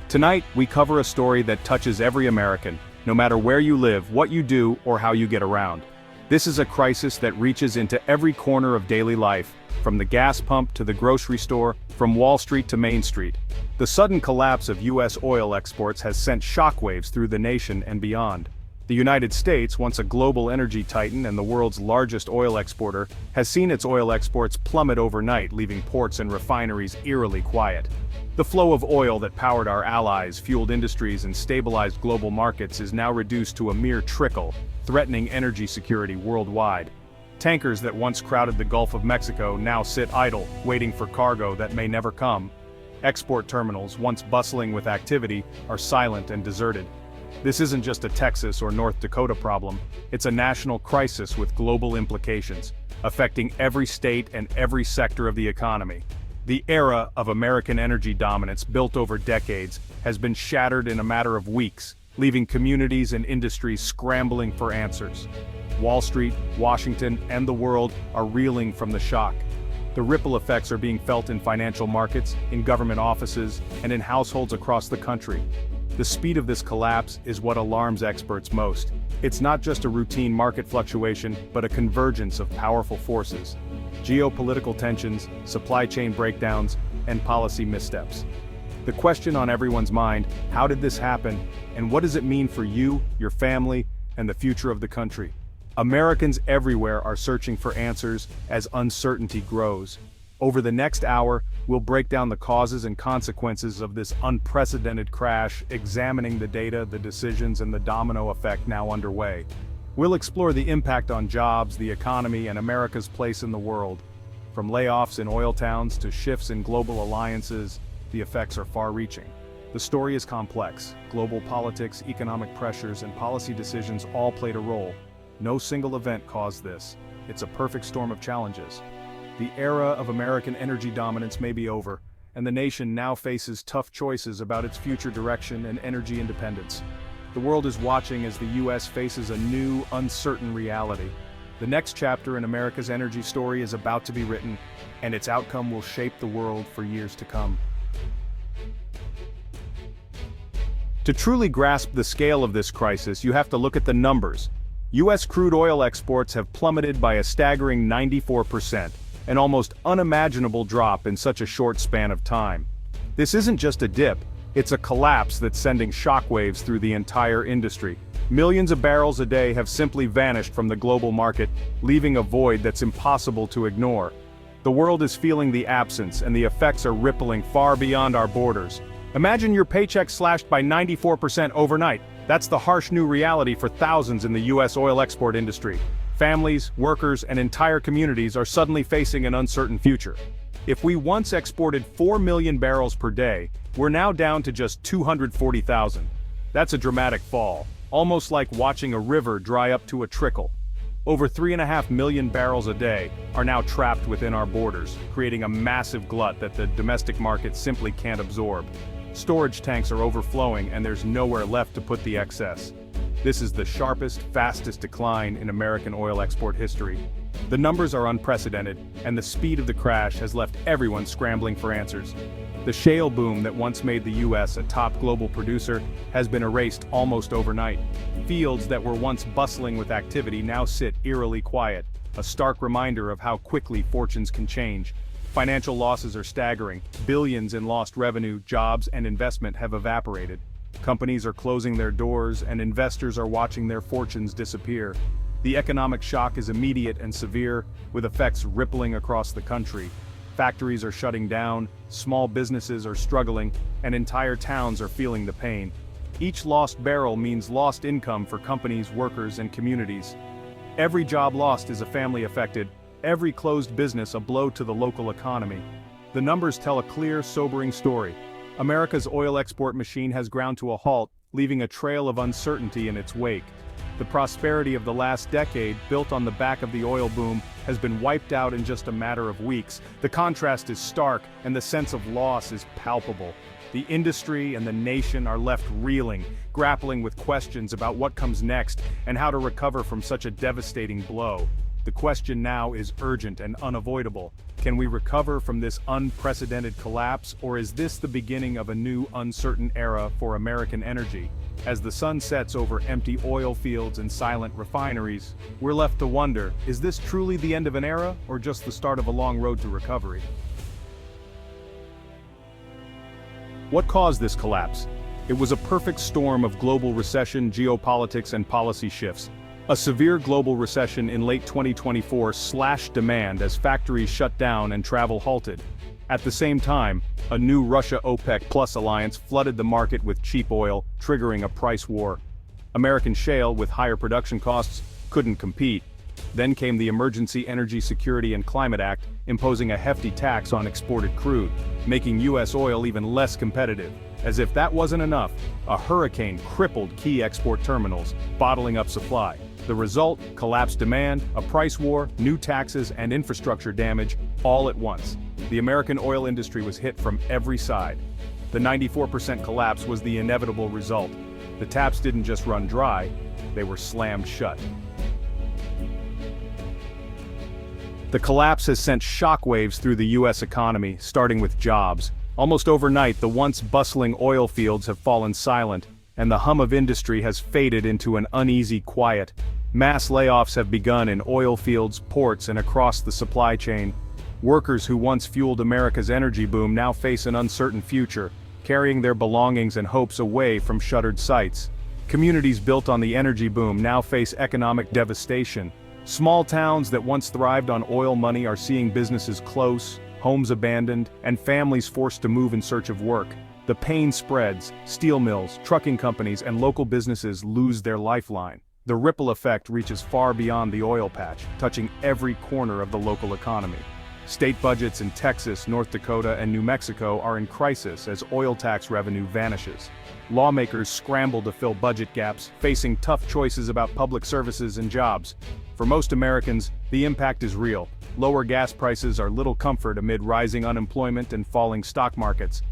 Tonight, we cover a story that touches every American, no matter where you live, what you do, or how you get around. This is a crisis that reaches into every corner of daily life, from the gas pump to the grocery store, from Wall Street to Main Street. The sudden collapse of U.S. oil exports has sent shockwaves through the nation and beyond. The United States, once a global energy titan and the world's largest oil exporter, has seen its oil exports plummet overnight, leaving ports and refineries eerily quiet. The flow of oil that powered our allies, fueled industries, and stabilized global markets is now reduced to a mere trickle, threatening energy security worldwide. Tankers that once crowded the Gulf of Mexico now sit idle, waiting for cargo that may never come. Export terminals, once bustling with activity, are silent and deserted. This isn't just a Texas or North Dakota problem, it's a national crisis with global implications, affecting every state and every sector of the economy. The era of American energy dominance built over decades has been shattered in a matter of weeks, leaving communities and industries scrambling for answers. Wall Street, Washington, and the world are reeling from the shock. The ripple effects are being felt in financial markets, in government offices, and in households across the country. The speed of this collapse is what alarms experts most. It's not just a routine market fluctuation, but a convergence of powerful forces. Geopolitical tensions, supply chain breakdowns, and policy missteps. The question on everyone's mind, how did this happen, and what does it mean for you, your family, and the future of the country? Americans everywhere are searching for answers as uncertainty grows. Over the next hour, we'll break down the causes and consequences of this unprecedented crash, examining the data, the decisions, and the domino effect now underway. We'll explore the impact on jobs, the economy, and America's place in the world. From layoffs in oil towns to shifts in global alliances, the effects are far-reaching. The story is complex. Global politics, economic pressures, and policy decisions all played a role. No single event caused this. It's a perfect storm of challenges. The era of American energy dominance may be over, and the nation now faces tough choices about its future direction and energy independence. The world is watching as the U.S. faces a new, uncertain reality. The next chapter in America's energy story is about to be written, and its outcome will shape the world for years to come. To truly grasp the scale of this crisis, you have to look at the numbers. U.S. crude oil exports have plummeted by a staggering 94%. An almost unimaginable drop in such a short span of time. This isn't just a dip, it's a collapse that's sending shockwaves through the entire industry. Millions of barrels a day have simply vanished from the global market, leaving a void that's impossible to ignore. The world is feeling the absence, and the effects are rippling far beyond our borders. Imagine your paycheck slashed by 94% overnight. That's the harsh new reality for thousands in the U.S. oil export industry. Families, workers, and entire communities are suddenly facing an uncertain future. If we once exported 4 million barrels per day, we're now down to just 240,000. That's a dramatic fall, almost like watching a river dry up to a trickle. Over 3.5 million barrels a day are now trapped within our borders, creating a massive glut that the domestic market simply can't absorb. Storage tanks are overflowing, and there's nowhere left to put the excess. This is the sharpest, fastest decline in American oil export history. The numbers are unprecedented, and the speed of the crash has left everyone scrambling for answers. The shale boom that once made the U.S. a top global producer has been erased almost overnight. Fields that were once bustling with activity now sit eerily quiet, a stark reminder of how quickly fortunes can change. Financial losses are staggering. Billions in lost revenue, jobs, and investment have evaporated. Companies are closing their doors, and investors are watching their fortunes disappear. The economic shock is immediate and severe, with effects rippling across the country. Factories are shutting down, small businesses are struggling, and entire towns are feeling the pain. Each lost barrel means lost income for companies, workers, and communities. Every job lost is a family affected, every closed business a blow to the local economy. The numbers tell a clear, sobering story. America's oil export machine has ground to a halt, leaving a trail of uncertainty in its wake. The prosperity of the last decade, built on the back of the oil boom, has been wiped out in just a matter of weeks. The contrast is stark, and the sense of loss is palpable. The industry and the nation are left reeling, grappling with questions about what comes next and how to recover from such a devastating blow. The question now is urgent and unavoidable. Can we recover from this unprecedented collapse, or is this the beginning of a new uncertain era for American energy? As the sun sets over empty oil fields and silent refineries, we're left to wonder, is this truly the end of an era, or just the start of a long road to recovery? What caused this collapse? It was a perfect storm of global recession, geopolitics, and policy shifts. A severe global recession in late 2024 slashed demand as factories shut down and travel halted. At the same time, a new Russia-OPEC Plus alliance flooded the market with cheap oil, triggering a price war. American shale, with higher production costs, couldn't compete. Then came the Emergency Energy Security and Climate Act, imposing a hefty tax on exported crude, making U.S. oil even less competitive. As if that wasn't enough, a hurricane crippled key export terminals, bottling up supply. The result: collapsed demand, a price war, new taxes, and infrastructure damage, all at once. The American oil industry was hit from every side. The 94% collapse was the inevitable result. The taps didn't just run dry, they were slammed shut. The collapse has sent shockwaves through the U.S. economy, starting with jobs. Almost overnight, the once bustling oil fields have fallen silent, and the hum of industry has faded into an uneasy quiet. Mass layoffs have begun in oil fields, ports, and across the supply chain. Workers who once fueled America's energy boom now face an uncertain future, carrying their belongings and hopes away from shuttered sites. Communities built on the energy boom now face economic devastation. Small towns that once thrived on oil money are seeing businesses close, homes abandoned, and families forced to move in search of work. The pain spreads, steel mills, trucking companies, and local businesses lose their lifeline. The ripple effect reaches far beyond the oil patch, touching every corner of the local economy. State budgets in Texas, North Dakota, and New Mexico are in crisis as oil tax revenue vanishes. Lawmakers scramble to fill budget gaps, facing tough choices about public services and jobs. For most Americans, the impact is real. Lower gas prices are little comfort amid rising unemployment and falling stock markets.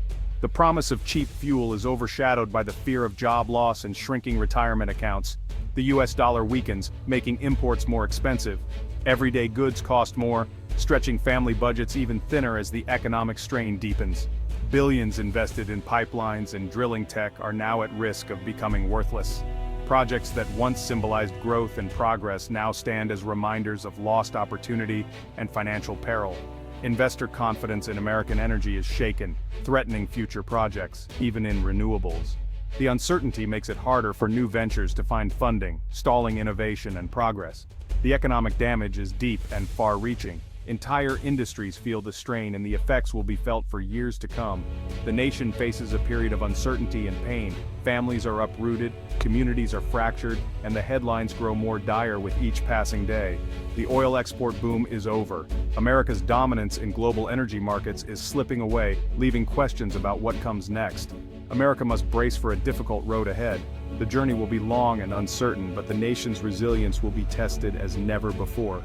The promise of cheap fuel is overshadowed by the fear of job loss and shrinking retirement accounts. The US dollar weakens, making imports more expensive. Everyday goods cost more, stretching family budgets even thinner as the economic strain deepens. Billions invested in pipelines and drilling tech are now at risk of becoming worthless. Projects that once symbolized growth and progress now stand as reminders of lost opportunity and financial peril. Investor confidence in American energy is shaken, threatening future projects, even in renewables. The uncertainty makes it harder for new ventures to find funding, stalling innovation and progress. The economic damage is deep and far-reaching. Entire industries feel the strain, and the effects will be felt for years to come. The nation faces a period of uncertainty and pain. Families are uprooted, communities are fractured, and the headlines grow more dire with each passing day. The oil export boom is over. America's dominance in global energy markets is slipping away, leaving questions about what comes next. America must brace for a difficult road ahead. The journey will be long and uncertain, but the nation's resilience will be tested as never before.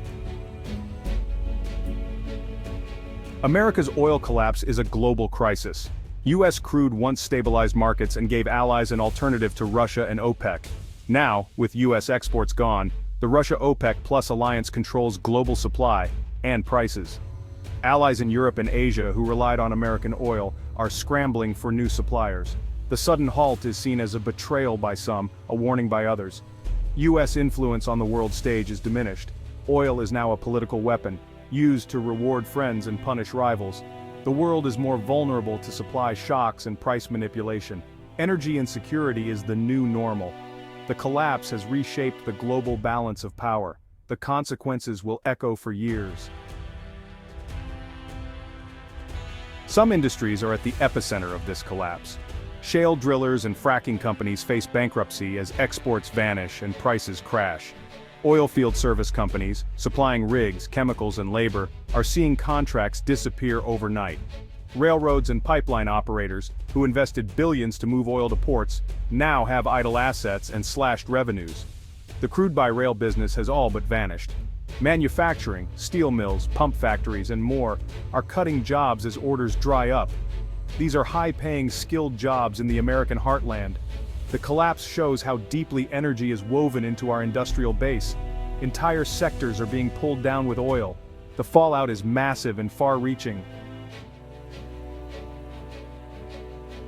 America's oil collapse is a global crisis. U.S. crude once stabilized markets and gave allies an alternative to Russia and OPEC. Now, with U.S. exports gone, the Russia-OPEC Plus alliance controls global supply and prices. Allies in Europe and Asia who relied on American oil are scrambling for new suppliers. The sudden halt is seen as a betrayal by some, a warning by others. U.S. influence on the world stage is diminished. Oil is now a political weapon, used to reward friends and punish rivals. The world is more vulnerable to supply shocks and price manipulation. Energy insecurity is the new normal. The collapse has reshaped the global balance of power. The consequences will echo for years. Some industries are at the epicenter of this collapse. Shale drillers and fracking companies face bankruptcy as exports vanish and prices crash. Oilfield service companies, supplying rigs, chemicals, and labor, are seeing contracts disappear overnight. Railroads and pipeline operators, who invested billions to move oil to ports, now have idle assets and slashed revenues. The crude-by-rail business has all but vanished. Manufacturing, steel mills, pump factories, and more are cutting jobs as orders dry up. These are high-paying, skilled jobs in the American heartland. The collapse shows how deeply energy is woven into our industrial base. Entire sectors are being pulled down with oil. The fallout is massive and far-reaching.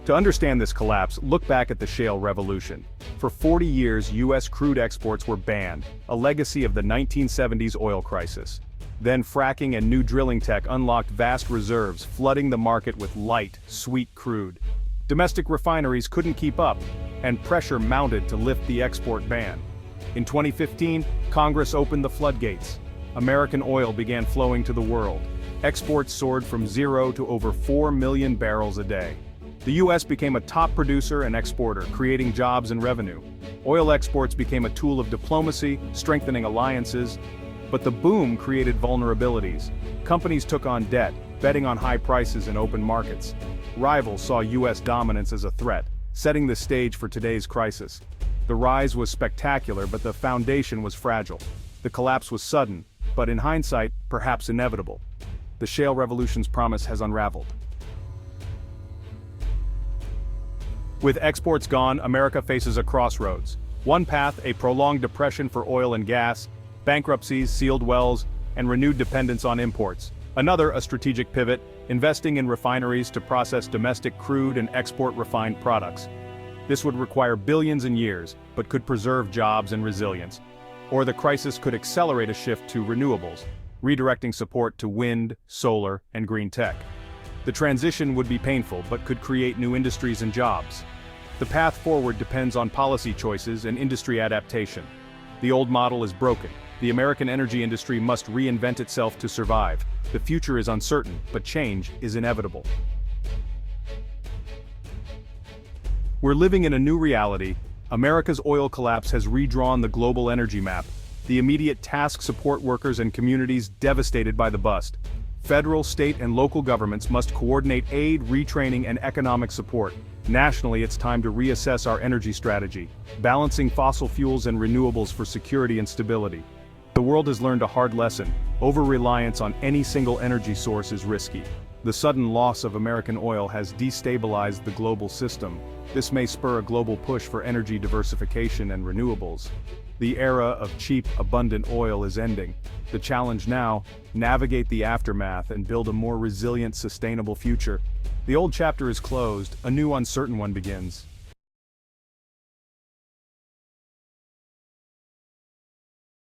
To understand this collapse, look back at the shale revolution. For 40 years, U.S. crude exports were banned, a legacy of the 1970s oil crisis. Then fracking and new drilling tech unlocked vast reserves, flooding the market with light, sweet crude. Domestic refineries couldn't keep up, and pressure mounted to lift the export ban. In 2015, Congress opened the floodgates. American oil began flowing to the world. Exports soared from 0 to over 4 million barrels a day. The U.S. became a top producer and exporter, creating jobs and revenue. Oil exports became a tool of diplomacy, strengthening alliances. But the boom created vulnerabilities. Companies took on debt, betting on high prices in open markets. Rivals saw U.S. dominance as a threat, setting the stage for today's crisis. The rise was spectacular, but the foundation was fragile. The collapse was sudden, but in hindsight, perhaps inevitable. The shale revolution's promise has unraveled. With exports gone, America faces a crossroads. One path, a prolonged depression for oil and gas, bankruptcies, sealed wells, and renewed dependence on imports. Another, a strategic pivot, investing in refineries to process domestic crude and export refined products. This would require billions in years, but could preserve jobs and resilience. Or the crisis could accelerate a shift to renewables, redirecting support to wind, solar, and green tech. The transition would be painful, but could create new industries and jobs. The path forward depends on policy choices and industry adaptation. The old model is broken. The American energy industry must reinvent itself to survive. The future is uncertain, but change is inevitable. We're living in a new reality. America's oil collapse has redrawn the global energy map. The immediate task support workers and communities devastated by the bust. Federal, state, and local governments must coordinate aid, retraining, and economic support. Nationally, it's time to reassess our energy strategy, balancing fossil fuels and renewables for security and stability. The world has learned a hard lesson. Over-reliance on any single energy source is risky. The sudden loss of American oil has destabilized the global system. This may spur a global push for energy diversification and renewables. The era of cheap, abundant oil is ending. The challenge now, navigate the aftermath and build a more resilient, sustainable future. The old chapter is closed, a new uncertain one begins.